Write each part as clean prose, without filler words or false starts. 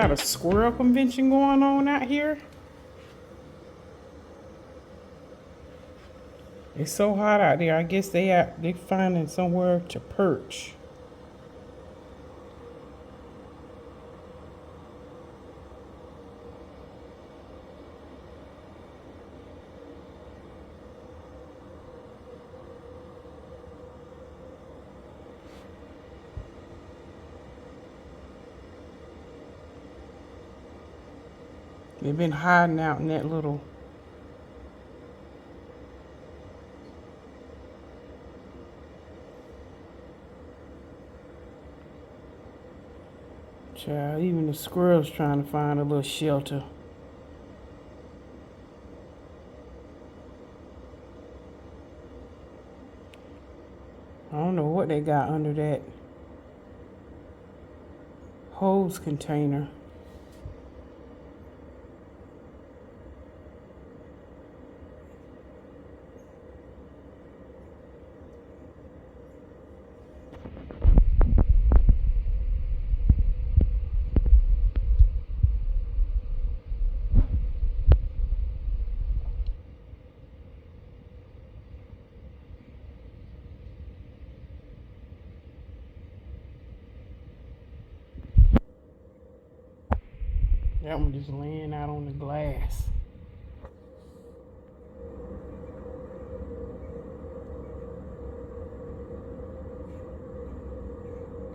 got a squirrel convention going on out here. It's so hot out there. I guess they finding somewhere to perch. They've been hiding out in that little. Child, even the squirrels trying to find a little shelter. I don't know what they got under that hose container. That one just laying out on the glass.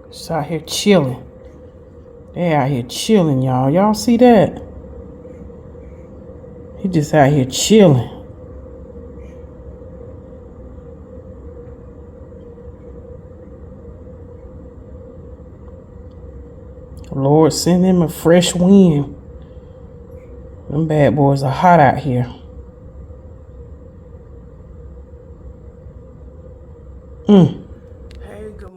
Just out here chilling. They out here chilling, y'all. Y'all see that? He just out here chilling. Lord, send him a fresh wind. Them bad boys are hot out here. Hey, good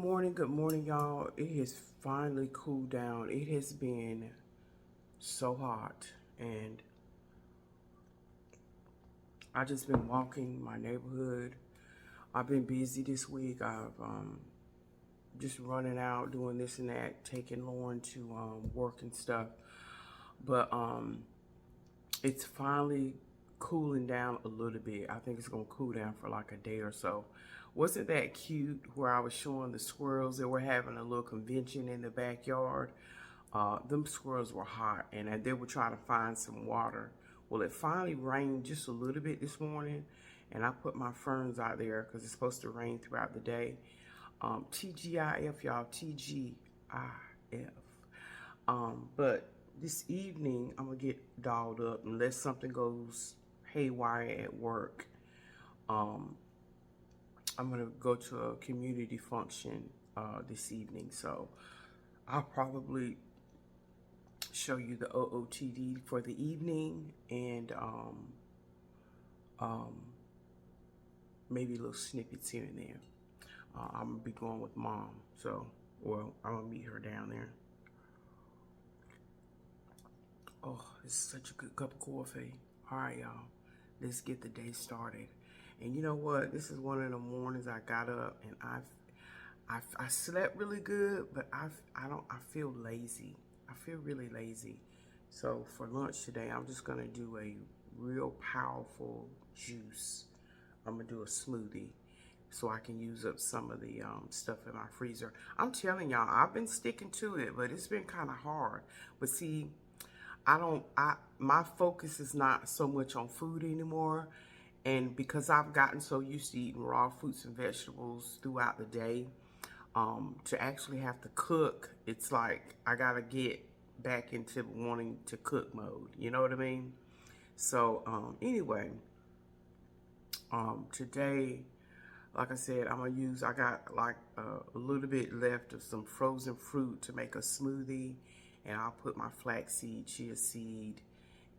morning, y'all. It has finally cooled down. It has been so hot, and I just been walking my neighborhood. I've been busy this week. I've just running out, doing this and that, taking Lauren to work and stuff. But it's finally cooling down a little bit. I think it's gonna cool down for like a day or so. Wasn't that cute where I was showing the squirrels that were having a little convention in the backyard? Them squirrels were hot, and they were trying to find some water. Well, it finally rained just a little bit this morning, and I put my ferns out there because it's supposed to rain throughout the day. TGIF, y'all, TGIF. But this evening, I'm going to get dolled up unless something goes haywire at work. I'm going to go to a community function this evening, so I'll probably show you the OOTD for the evening, and maybe little snippets here and there. I'm gonna be going with Mom, so, well, I'm gonna meet her down there. Oh, it's such a good cup of coffee. All right, y'all, let's get the day started. And you know what? This is one of the mornings I got up and I slept really good, but I feel lazy. I feel really lazy. So for lunch today, I'm just gonna do a real powerful juice. I'm gonna do a smoothie so I can use up some of the stuff in my freezer. I'm telling y'all, I've been sticking to it, but it's been kind of hard. But see, my focus is not so much on food anymore. And because I've gotten so used to eating raw fruits and vegetables throughout the day, to actually have to cook, it's like I gotta get back into wanting to cook mode. You know what I mean? So anyway, today, like I said, I got like a little bit left of some frozen fruit to make a smoothie, and I'll put my flaxseed, chia seed,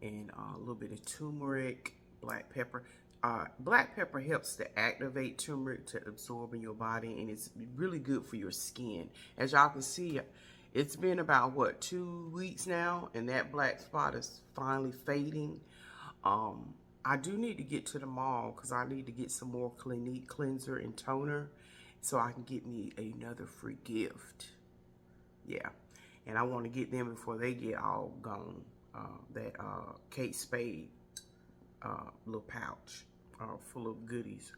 and a little bit of turmeric, black pepper. Black pepper helps to activate turmeric to absorb in your body, and it's really good for your skin. As y'all can see, it's been about, what, 2 weeks now, and that black spot is finally fading. I do need to get to the mall because I need to get some more Clinique cleanser and toner so I can get me another free gift. Yeah. and I want to get them before they get all gone. That Kate Spade little pouch full of goodies.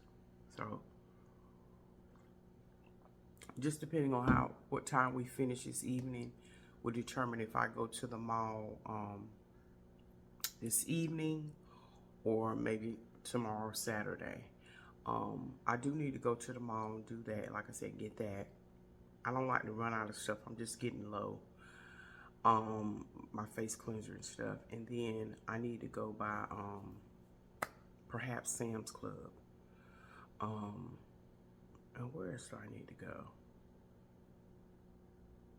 So just depending on what time we finish this evening will determine if I go to the mall this evening or maybe tomorrow, Saturday. I do need to go to the mall and do that. Like I said, get that. I don't like to run out of stuff. I'm just getting low. My face cleanser and stuff. And then I need to go by perhaps Sam's Club. And where else do I need to go?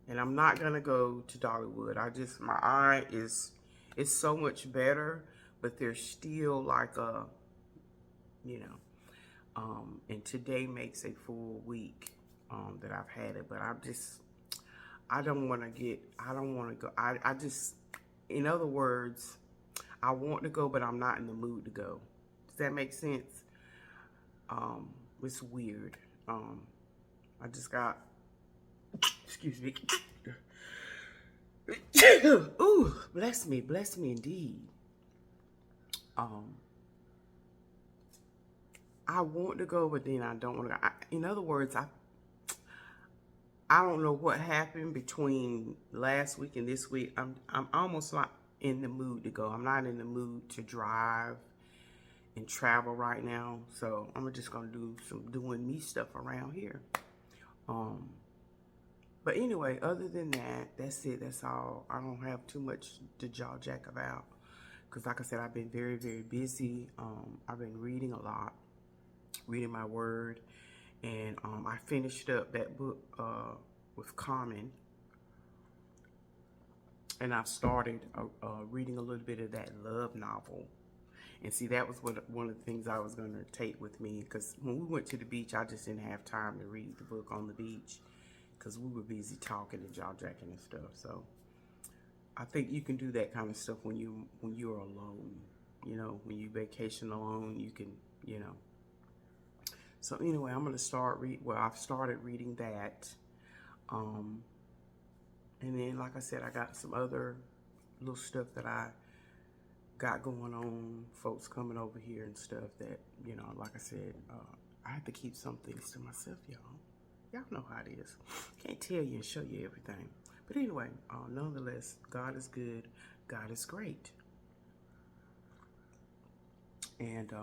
And I'm not gonna go to Dollywood. My eye is so much better, but there's still like a, you know, and today makes a full week that I've had it, but I don't want to go. I just, in other words, I want to go, but I'm not in the mood to go. Does that make sense? It's weird. I just got, excuse me. Ooh, bless me indeed. I want to go, but then I don't want to go. In other words, I don't know what happened between last week and this week. I'm almost not in the mood to go. I'm not in the mood to drive and travel right now. So I'm just gonna do some doing me stuff around here. But anyway, other than that, that's it. That's all. I don't have too much to jaw jack about. Because like I said, I've been very, very busy. I've been reading a lot, reading my word. And I finished up that book with Common. And I've started reading a little bit of that love novel. And see, that was one of the things I was going to take with me. Because when we went to the beach, I just didn't have time to read the book on the beach. Because we were busy talking and jaw-jacking and stuff. So I think you can do that kind of stuff when you're alone. You know, when you vacation alone, you can, you know. So anyway, I'm gonna start I've started reading that, and then like I said, I got some other little stuff that I got going on. Folks coming over here and stuff that, you know, like I said, I have to keep some things to myself, y'all. Y'all know how it is. Can't tell you and show you everything. But anyway, nonetheless, God is good. God is great. And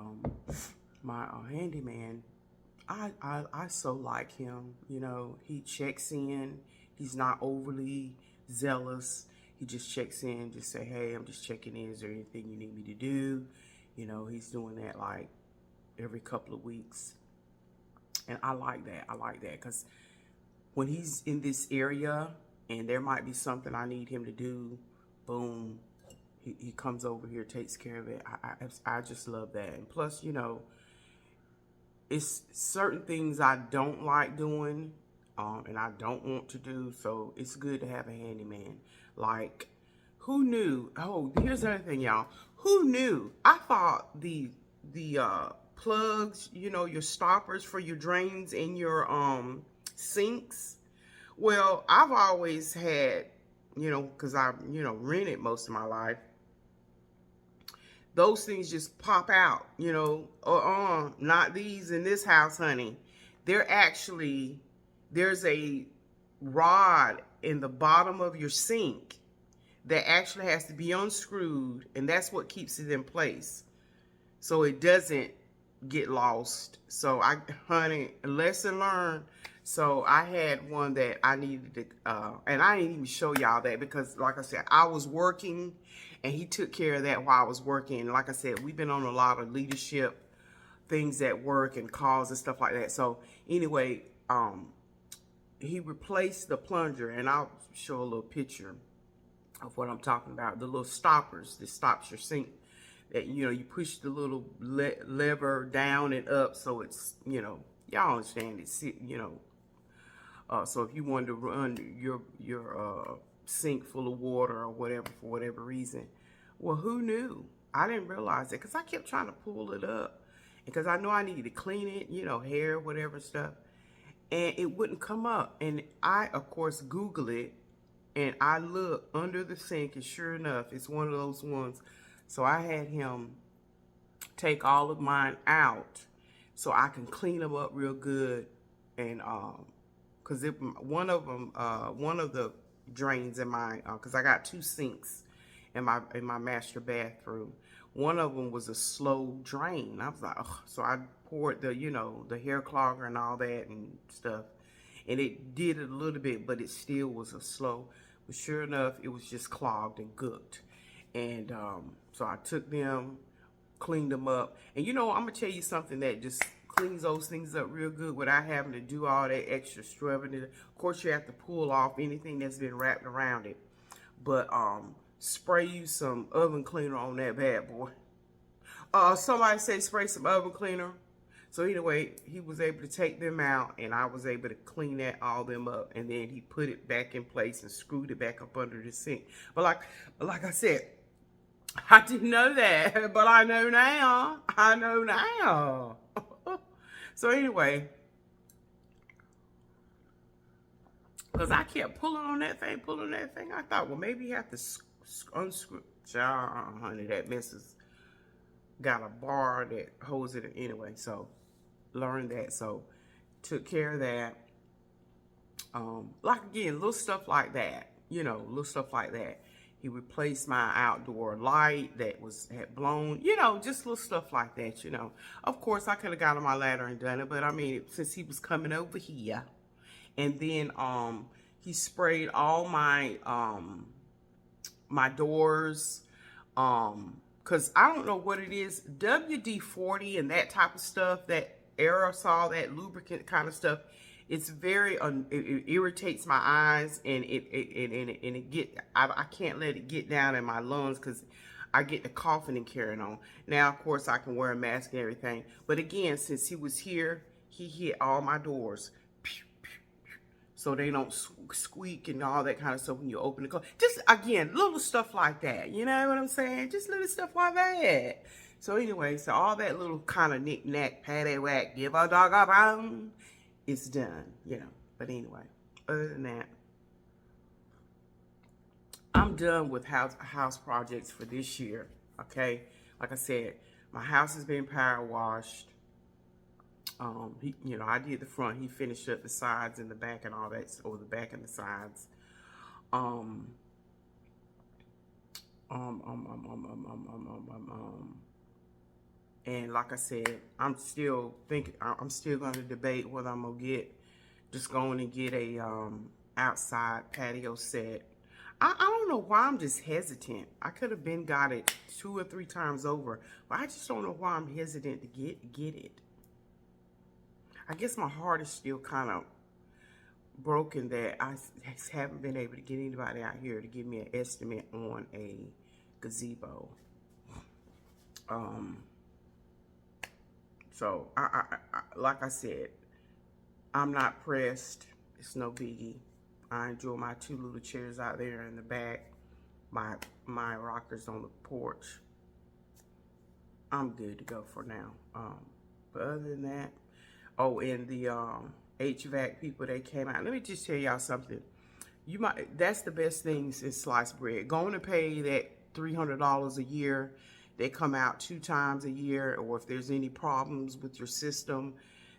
my handyman, I so like him. You know, he checks in. He's not overly zealous. He just checks in, just say, hey, I'm just checking in. Is there anything you need me to do? You know, he's doing that like every couple of weeks. And I like that. I like that because when he's in this area and there might be something I need him to do, boom, he comes over here, takes care of it. I just love that. And plus, you know, it's certain things I don't like doing and I don't want to do. So it's good to have a handyman. Like, who knew? Oh, here's another thing, y'all. Who knew? I thought the plugs, you know, your stoppers for your drains in your sinks. Well, I've always had, you know, because I, you know, rented most of my life. Those things just pop out, you know, not these in this house, honey. They're actually, there's a rod in the bottom of your sink that actually has to be unscrewed, and that's what keeps it in place. So it doesn't get lost. So honey, lesson learned. So I had one that I needed to, and I didn't even show y'all that because like I said, I was working and he took care of that while I was working. And like I said, we've been on a lot of leadership things at work and calls and stuff like that. So anyway, he replaced the plunger, and I'll show a little picture of what I'm talking about. The little stoppers that stops your sink. That, you know, you push the little lever down and up, so it's, you know, y'all understand it, you know. So if you wanted to run your sink full of water or whatever for whatever reason, well, who knew? I didn't realize it because I kept trying to pull it up because I know I needed to clean it, you know, hair, whatever stuff, and it wouldn't come up. And I, of course, Google it, And I look under the sink, and sure enough, it's one of those ones. So I had him take all of mine out so I can clean them up real good. And because one of them, one of the drains in my, because I got 2 sinks in my master bathroom. One of them was a slow drain. I was like, ugh. So I poured the, the hair clogger and all that and stuff. And it did it a little bit, but it still was a slow. But sure enough, it was just clogged and gooked. And so I took them, cleaned them up. And I'm going to tell you something that just cleans those things up real good without having to do all that extra scrubbing. Of course, you have to pull off anything that's been wrapped around it. But spray you some oven cleaner on that bad boy. Somebody say spray some oven cleaner. So anyway, he was able to take them out, and I was able to clean all them up, and then he put it back in place and screwed it back up under the sink. But like I said, I didn't know that, but I know now. I know now. So anyway, because I kept pulling on that thing, I thought, well, maybe you have to unscrew. Honey, that missus got a bar that holds it anyway. So learned that. So took care of that. Like again, little stuff like that. Little stuff like that. He replaced my outdoor light that had blown. Just little stuff like that. Of course, I could have got on my ladder and done it, but I mean, since he was coming over here, and then he sprayed all my my doors. Because I don't know what it is, WD-40 and that type of stuff, that aerosol, that lubricant kind of stuff, it's very, it irritates my eyes, and I can't let it get down in my lungs because I get the coughing and carrying on. Now, of course, I can wear a mask and everything. But again, since he was here, he hit all my doors. So they don't squeak and all that kind of stuff when you open the car. Just, again, little stuff like that. You know what I'm saying? Just little stuff like that. So anyway, so all that little kind of knick-knack, paddywhack, give a dog a bone, it's done, But anyway, other than that, I'm done with house projects for this year, okay? Like I said, my house has been power washed. I did the front. He finished up the sides and the back and all that, or the back and the sides. And like I said, I'm still going to debate whether I'm gonna just going and get a outside patio set. I don't know why I'm just hesitant. I could have got it 2 or 3 times over, but I just don't know why I'm hesitant to get it. I guess my heart is still kind of broken that I haven't been able to get anybody out here to give me an estimate on a gazebo. So I like I said, I'm not pressed. It's no biggie. I enjoy my 2 little chairs out there in the back, my rockers on the porch. I'm good to go for now. But other than that, and the HVAC people, they came out. Let me just tell y'all something. That's the best thing since sliced bread. Going to pay that $300 a year. They come out 2 times a year, or if there's any problems with your system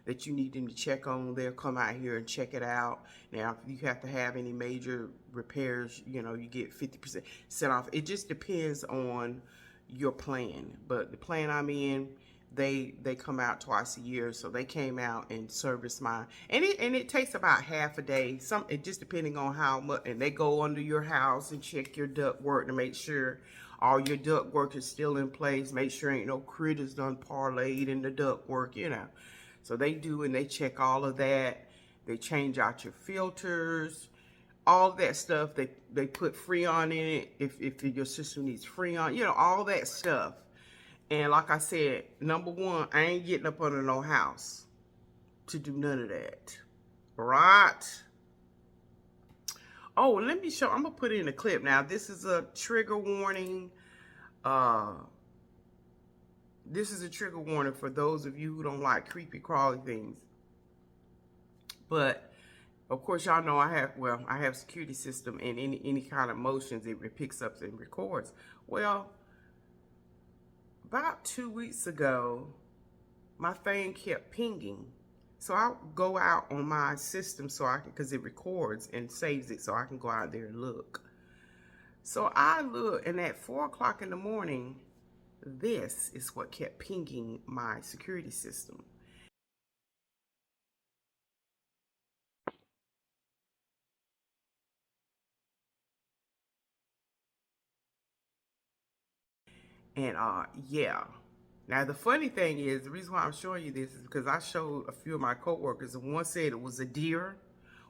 that you need them to check on, they'll come out here and check it out. Now, if you have to have any major repairs, you get 50% off. It just depends on your plan. But the plan I'm in, they come out twice a year, so they came out and serviced mine, and it takes about half a day. It just depending on how much, and they go under your house and check your duct work to make sure all your duct work is still in place. Make sure ain't no critters done parlayed in the duct work, So they do, and they check all of that. They change out your filters, all that stuff. They put Freon in it if your system needs Freon, all that stuff. And like I said, number one, I ain't getting up under no house to do none of that. Right? Oh, let me show. I'm going to put in a clip now. This is a trigger warning. This is a trigger warning for those of you who don't like creepy crawly things. But Of course, y'all know I have security system, and any kind of motions it picks up and records. Well, about 2 weeks ago, my thing kept pinging. So I go out on my system so I can, because it records and saves it, so I can go out there and look. So I look, and at 4 o'clock in the morning, this is what kept pinging my security system. And yeah. Now the funny thing is, the reason why I'm showing you this is because I showed a few of my coworkers, and one said it was a deer,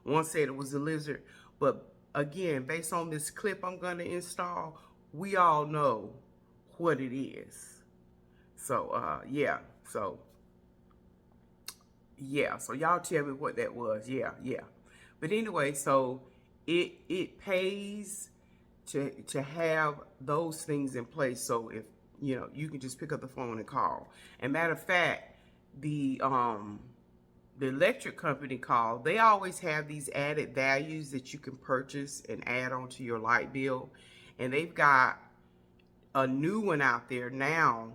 one said it was a lizard. But again, based on this clip I'm gonna install, we all know what it is. So yeah. So y'all tell me what that was. Yeah. But anyway, so it pays to have those things in place. So if you can just pick up the phone and call. And matter of fact, the electric company call, they always have these added values that you can purchase and add onto your light bill. And they've got a new one out there now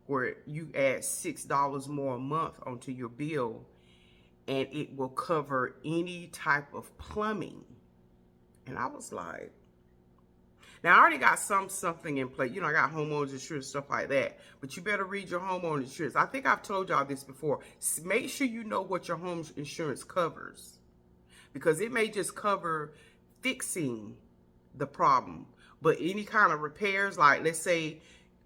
where you add $6 more a month onto your bill, and it will cover any type of plumbing. And I was like, now I already got something in place. I got homeowners insurance, stuff like that. But you better read your homeowner insurance. I think I've told y'all this before. Make sure you know what your home insurance covers, because it may just cover fixing the problem, but any kind of repairs, like let's say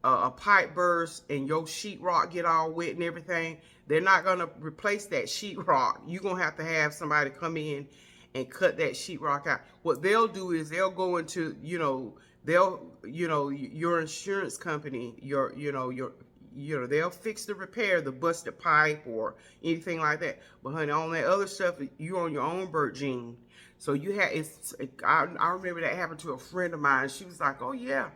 a pipe burst and your sheetrock get all wet and everything, they're not going to replace that sheetrock. You're going to have somebody come in and cut that sheetrock out. What they'll do is they'll go into, your insurance company, they'll fix the repair, the busted pipe or anything like that. But honey, on that other stuff, you're on your own, Bert Jean. So I remember that happened to a friend of mine. She was like, oh yeah,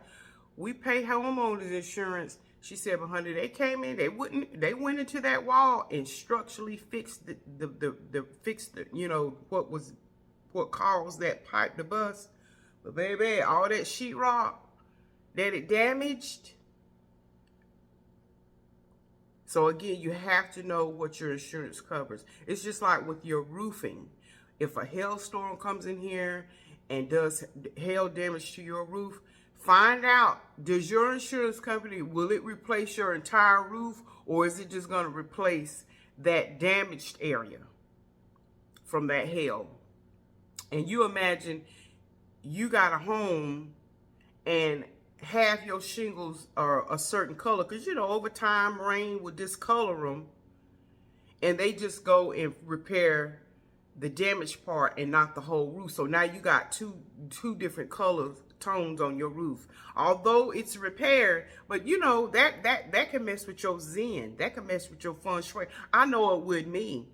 we pay homeowners insurance. She said, but honey, they came in, they went into that wall and structurally fixed what caused that pipe to bust. But baby, all that sheetrock that it damaged. So again, you have to know what your insurance covers. It's just like with your roofing. If a hailstorm comes in here and does hail damage to your roof, find out, does your insurance company, will it replace your entire roof, or is it just going to replace that damaged area from that hail? And you imagine you got a home and half your shingles are a certain color, because over time rain will discolor them, and they just go and repair the damaged part and not the whole roof. So now you got two different colors, tones on your roof. Although it's repaired, but that can mess with your zen. That can mess with your feng shui. I know it would me.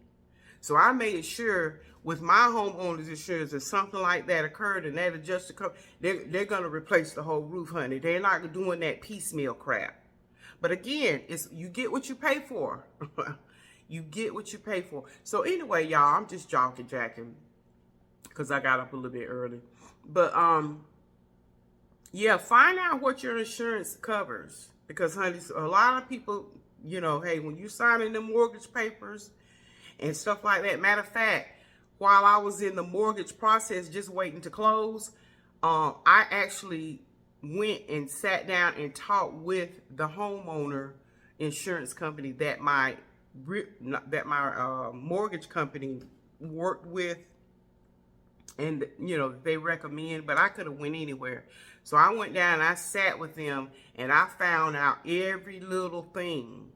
So I made sure with my homeowner's insurance, if something like that occurred and that adjuster come, they're gonna replace the whole roof, honey. They're not doing that piecemeal crap. But again, you get what you pay for. You get what you pay for. So anyway, y'all, I'm just jacking because I got up a little bit early. But yeah, find out what your insurance covers, because honey, a lot of people, hey, when you signing the mortgage papers and stuff like that. Matter of fact, while I was in the mortgage process, just waiting to close, I actually went and sat down and talked with the homeowner insurance company that my mortgage company worked with, and they recommend, but I could have went anywhere. So I went down and I sat with them, and I found out every little thing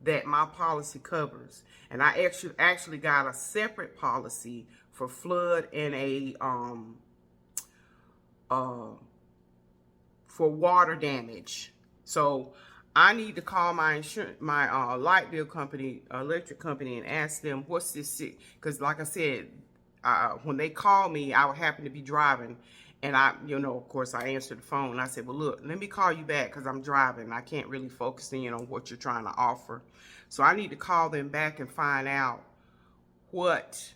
that my policy covers. And I actually got a separate policy for flood and a for water damage. So I need to call my insurance, my light bill company, electric company, and ask them what's this, because like I said, when they called me, I would happen to be driving, and of course I answered the phone. I said, well, look, let me call you back because I'm driving. I can't really focus in on what you're trying to offer. So I need to call them back and find out what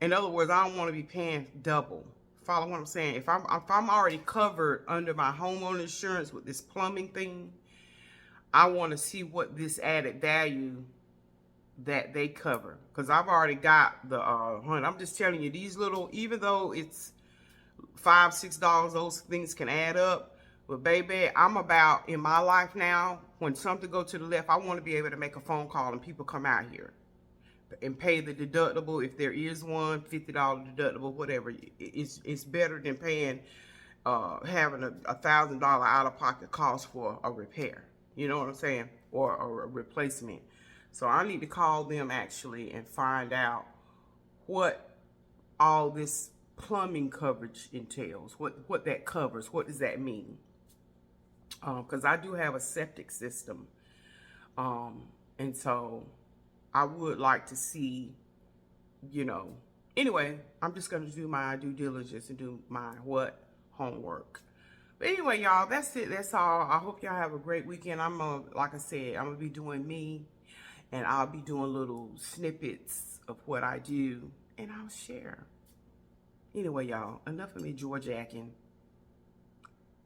In other words, I don't want to be paying double. Follow what I'm saying? If I'm already covered under my homeowner insurance with this plumbing thing, I want to see what this added value that they cover, because I've already got the I'm just telling you, these little, even though it's $5-6, those things can add up. But baby, I'm about, in my life now, when something go to the left, I want to be able to make a phone call and people come out here and pay the deductible if there is one, $50 deductible, whatever. It's better than paying having a $1,000 out-of-pocket cost for a repair. You know what I'm saying? Or a replacement. So I need to call them actually and find out what all this plumbing coverage entails. What that covers. What does that mean? Because I do have a septic system. And so I would like to see, you know, anyway, I'm just going to do my due diligence and do my homework. But anyway, y'all, that's it. That's all. I hope y'all have a great weekend. Like I said, I'm going to be doing me, and I'll be doing little snippets of what I do, and I'll share. Anyway, y'all, enough of me George-acking.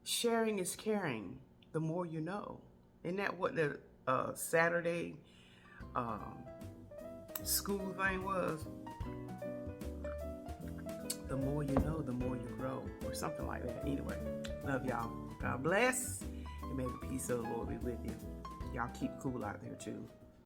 Sharing is caring. The more you know. Isn't that what the Saturday school thing was? The more you know, the more you grow, or something like that. Anyway, love y'all. God bless, and may the peace of the Lord be with you. Y'all keep cool out there too.